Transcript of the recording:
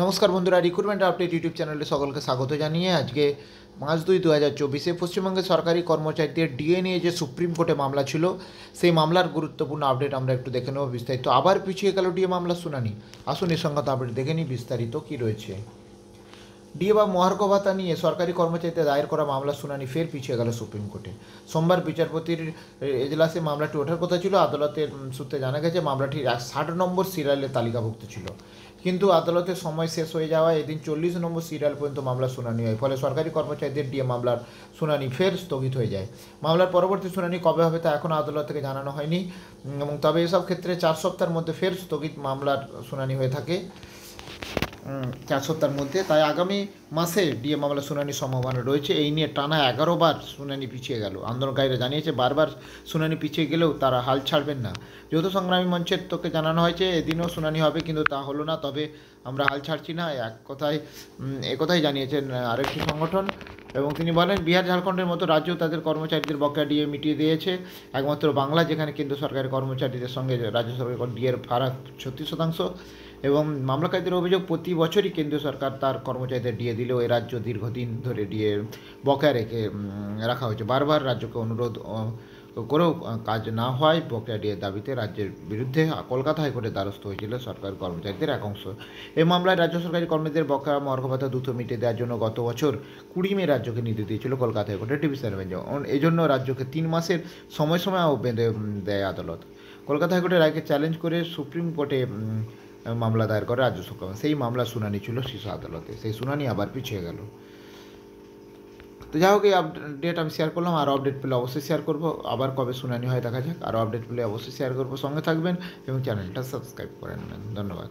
নমস্কার বন্ধুরা, recruitment update YouTube চ্যানেলে সকলকে স্বাগত জানিয়ে আজকে 5/2/2024 পশ্চিমবঙ্গের সরকারি কর্মচারীদের ডিএ নিয়ে যে সুপ্রিম কোর্টে মামলা ছিল সেই মামলার গুরুত্বপূর্ণ আপডেট আমরা একটু দেখে নেব বিস্তারিত। আবার পিছিয়ে গেল ডিএ মামলার শুনানি। আসুন এই সংক্রান্ত আপডেট দেখে নিই বিস্তারিত কী রয়েছে। ডিএ বা মহার্ঘ ভাতা নিয়ে সরকারি কর্মচারীদের দায়ের করা মামলার শুনানি ফের পিছিয়ে গেল সুপ্রিম কোর্টে। সোমবার বিচারপতির এজলাসে মামলাটি ওঠার কথা ছিল। আদালতের সূত্রে জানা গেছে মামলাটির 60 নম্বর সিরিয়ালে তালিকাভুক্ত ছিল, কিন্তু আদালতের সময় শেষ হয়ে যাওয়ায় এদিন 40 নম্বর সিরিয়াল পর্যন্ত মামলার শুনানি হয়। ফলে সরকারি কর্মচারীদের ডিএ মামলার শুনানি ফের স্থগিত হয়ে যায়। মামলার পরবর্তী শুনানি কবে হবে তা এখনও আদালত থেকে জানানো হয়নি, এবং তবে এসব ক্ষেত্রে 4 সপ্তাহের মধ্যে ফের স্থগিত মামলার শুনানি হয়ে থাকে 4 সপ্তাহের মধ্যে। তাই আগামী মাসে ডিএ মামলা শুনানির সম্ভাবনা রয়েছে। এই নিয়ে টানা 11 বার শুনানি পিছিয়ে গেল। আন্দোলনকারীরা জানিয়েছে বারবার শুনানি পিছিয়ে গেলেও তারা হাল ছাড়বেন না। যৌথ সংগ্রামী মঞ্চের তোকে জানানো হয়েছে এদিনও শুনানি হবে, কিন্তু তা হলো না। তবে আমরা হাল ছাড়ছি না, একথাই জানিয়েছেন আরেকটি সংগঠন। এবং তিনি বলেন বিহার ঝাড়খণ্ডের মতো রাজ্যও তাদের কর্মচারীদের বকেয়া ডিএ মিটিয়ে দিয়েছে। একমাত্র বাংলা, যেখানে কেন্দ্র সরকারের কর্মচারীদের সঙ্গে রাজ্য সরকারের ডিএর ফারাক 36%। এবং মামলাকারীদের অভিযোগ প্রতি বছরই কেন্দ্রীয় সরকার তার কর্মচারীদের ডিএ দিলেও এ রাজ্য দীর্ঘদিন ধরে ডিএ বকেয়া রাখা হয়েছে। বারবার রাজ্যকে অনুরোধ করেও কাজ না হওয়ায় বকেয়া ডিএর দাবিতে রাজ্যের বিরুদ্ধে কলকাতা হাইকোর্টের দ্বারস্থ হয়েছিল সরকারি কর্মচারীদের এক অংশ। এই মামলায় রাজ্য সরকারি কর্মীদের বকেয়া মহার্ঘ ভাতা দ্রুত মিটিয়ে দেওয়ার জন্য গত বছর 20 মে রাজ্যকে নির্দেশ দিয়েছিল কলকাতা হাইকোর্টের ডিভিশন বেঞ্চ। এই জন্য রাজ্যকে 3 মাসের সময়ও বেঁধে দেয় আদালত। কলকাতা হাইকোর্টের রায়কে চ্যালেঞ্জ করে সুপ্রিম কোর্টে মামলা দায়ের করে রাজ্য সরকার। সেই মামলা শুনানি ছিল শীর্ষ আদালতে, সেই শুনানি আবার পিছিয়ে গেল। তো যাই হোক, এই আপডেট আমি শেয়ার করলাম। আরও আপডেট পেলে অবশ্যই শেয়ার করবো। আবার কবে শুনানি হয় দেখা যাক। আরও আপডেট পেলে অবশ্যই শেয়ার করবো। সঙ্গে থাকবেন এবং চ্যানেলটা সাবস্ক্রাইব করে নেবেন। ধন্যবাদ।